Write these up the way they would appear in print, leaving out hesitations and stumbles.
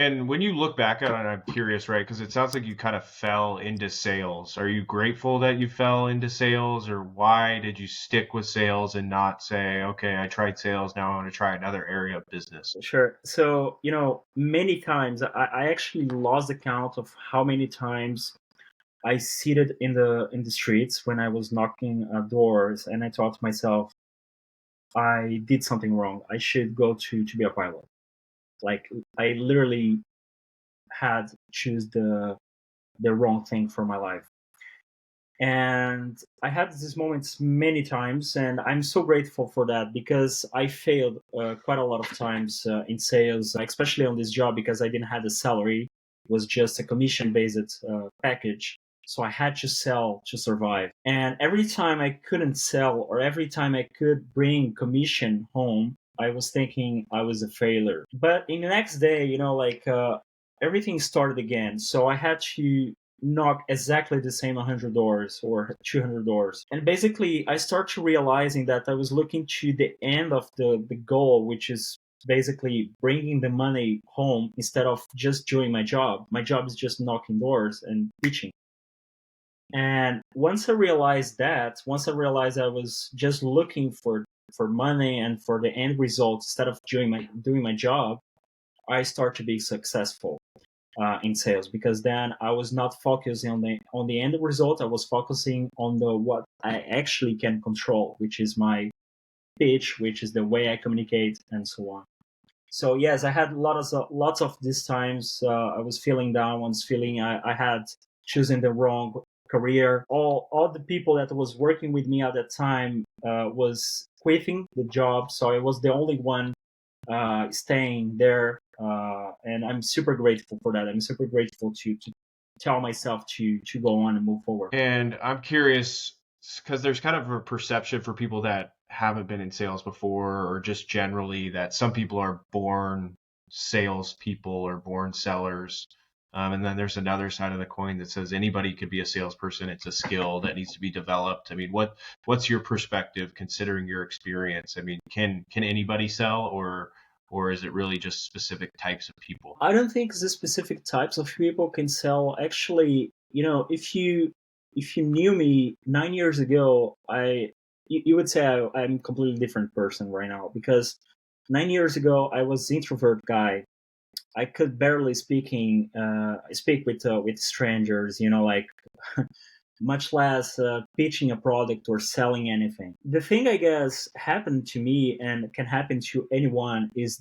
And when you look back at it, I'm curious, right? Because it sounds like you kind of fell into sales. Are you grateful that you fell into sales, or why did you stick with sales and not say, okay, I tried sales, now I want to try another area of business? Sure. So, many times I actually lost the count of how many times I seated in the streets when I was knocking doors, and I thought to myself, I did something wrong. I should go to be a pilot. Like I literally had choose the wrong thing for my life. And I had these moments many times, and I'm so grateful for that because I failed quite a lot of times in sales, especially on this job because I didn't have a salary. It was just a commission-based package. So I had to sell to survive. And every time I couldn't sell or every time I could bring commission home, I was thinking I was a failure. But in the next day, everything started again. So I had to knock exactly the same 100 doors or 200 doors. And basically, I started realizing that I was looking to the end of the goal, which is basically bringing the money home instead of just doing my job. My job is just knocking doors and teaching. And once I realized I was just looking for money and for the end result instead of doing my job, I started to be successful in sales because then I was not focusing on the end result. I was focusing on the what I actually can control, which is my pitch, which is the way I communicate, and so on. So yes, I had lots of these times. I was feeling down. I was feeling I had chosen the wrong career. All the people that was working with me at that time was quitting the job, so I was the only one staying there, and I'm super grateful for that. I'm super grateful to tell myself to go on and move forward. And I'm curious because there's kind of a perception for people that haven't been in sales before, or just generally that some people are born salespeople or born sellers. And then there's another side of the coin that says anybody could be a salesperson. It's a skill that needs to be developed. I mean, what's your perspective considering your experience? I mean, can anybody sell, or is it really just specific types of people? I don't think the specific types of people can sell. Actually, if you knew me 9 years ago, you would say I'm a completely different person right now because 9 years ago I was introvert guy. I could barely speak with strangers, like much less pitching a product or selling anything. The thing I guess happened to me and can happen to anyone is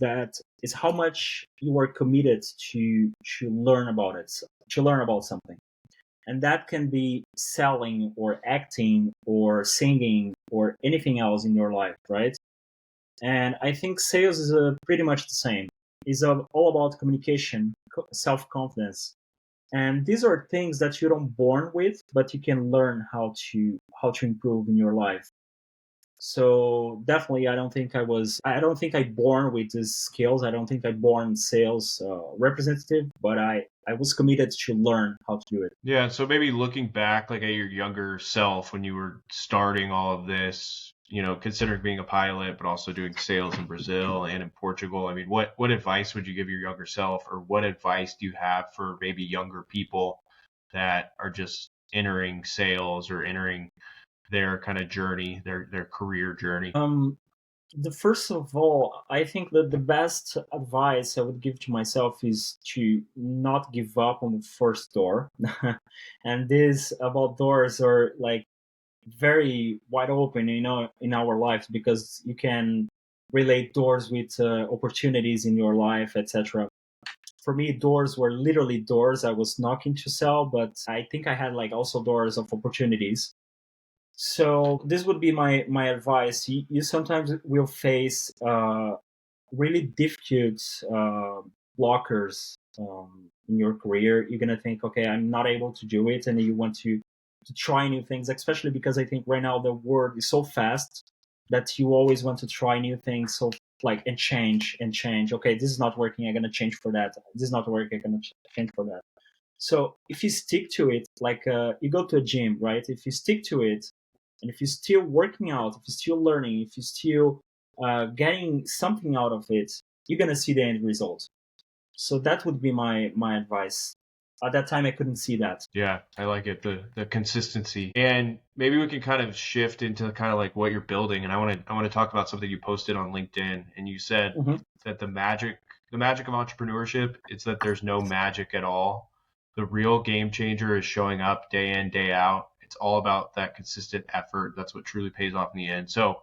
how much you are committed to learn about it, to learn about something. And that can be selling or acting or singing or anything else in your life, right? And I think sales is pretty much the same. It's all about communication, self confidence, and these are things that you don't born with, but you can learn how to improve in your life. So definitely, I don't think I born with these skills. I don't think I born sales representative, but I was committed to learn how to do it. Yeah, so maybe looking back like at your younger self when you were starting all of this, considering being a pilot, but also doing sales in Brazil and in Portugal. I mean, what advice would you give your younger self, or what advice do you have for maybe younger people that are just entering sales or entering their kind of journey, their career journey? Um, the first of all, I think that the best advice I would give to myself is to not give up on the first door. And this about doors are like very wide open, in our lives because you can relate doors with opportunities in your life, etc. For me, doors were literally doors I was knocking to sell, but I think I had like also doors of opportunities. So this would be my advice. You sometimes will face really difficult blockers in your career. You're gonna think, okay, I'm not able to do it, and you want to try new things, especially because I think right now the world is so fast that you always want to try new things. So like and change and change. Okay, this is not working. I'm gonna change for that. This is not working. I'm gonna change for that. So if you stick to it, like you go to a gym, right? If you stick to it, and if you're still working out, if you're still learning, if you're still getting something out of it, you're gonna see the end result. So that would be my advice. At that time, I couldn't see that. Yeah, I like it, the consistency. And maybe we can kind of shift into kind of like what you're building. And I want to talk about something you posted on LinkedIn, and you said Hmm. that the magic of entrepreneurship is that there's no magic at all. The real game changer is showing up day in, day out. It's all about that consistent effort. That's what truly pays off in the end. So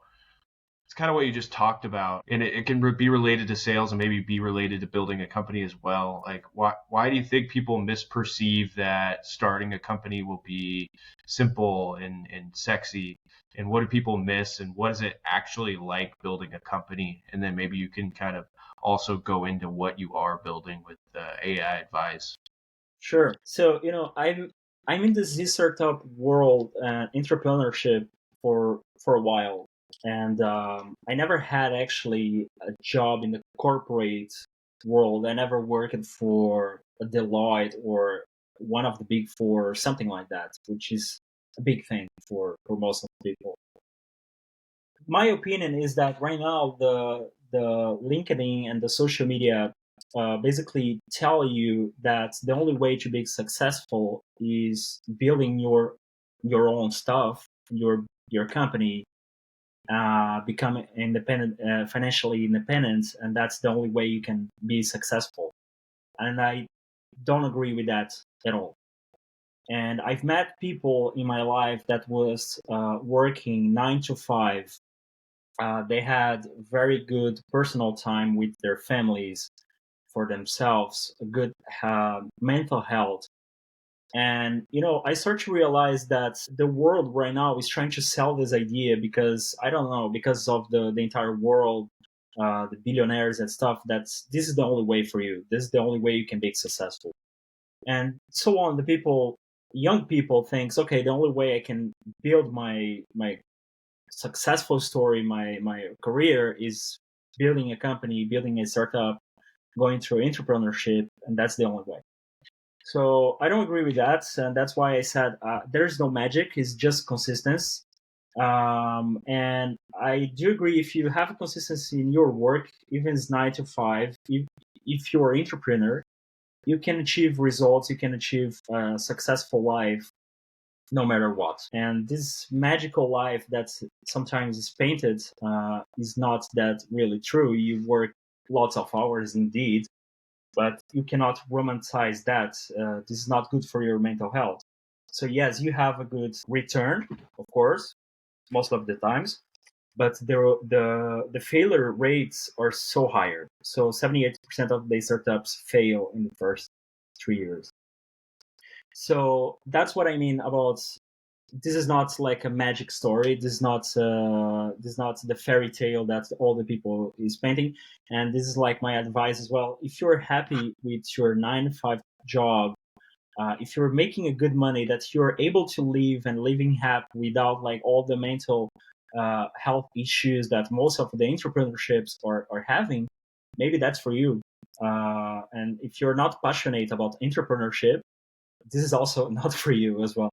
it's kind of what you just talked about, and it can be related to sales and maybe be related to building a company as well. Like, why do you think people misperceive that starting a company will be simple and sexy? And what do people miss? And what is it actually like building a company? And then maybe you can kind of also go into what you are building with AI Advise. Sure. So I'm in the Z startup world and entrepreneurship for a while, and I never had actually a job in the corporate world. I never worked for a Deloitte or one of the big four or something like that, which is a big thing for most of the people. My opinion is that right now the LinkedIn and the social media basically tell you that the only way to be successful is building your own stuff, your company, become independent, financially independent, and that's the only way you can be successful. And I don't agree with that at all. And I've met people in my life that was working 9 to 5. They had very good personal time with their families, for themselves, a good mental health. And I start to realize that the world right now is trying to sell this idea because I don't know, because of the entire world, the billionaires and stuff. That's this is the only way for you. This is the only way you can be successful, and so on. The people, young people, thinks, okay, the only way I can build my successful story, my career is building a company, building a startup, going through entrepreneurship, and that's the only way. So I don't agree with that, and that's why I said there's no magic; it's just consistency. And I do agree, if you have a consistency in your work, even it's 9 to 5, if you're an entrepreneur, you can achieve results, you can achieve a successful life no matter what. And this magical life that sometimes is painted is not that really true. You work lots of hours indeed, but you cannot romanticize that. This is not good for your mental health. So yes, you have a good return, of course, most of the times, but the failure rates are so higher. So 78% of the startups fail in the first 3 years. So that's what I mean about, this is not like a magic story. This is not the fairy tale that all the people is painting. And this is like my advice as well. If you're happy with your 9 to 5 job, if you're making a good money, that you're able to live and living happy without like all the mental health issues that most of the entrepreneurships are having, maybe that's for you. And if you're not passionate about entrepreneurship, this is also not for you as well.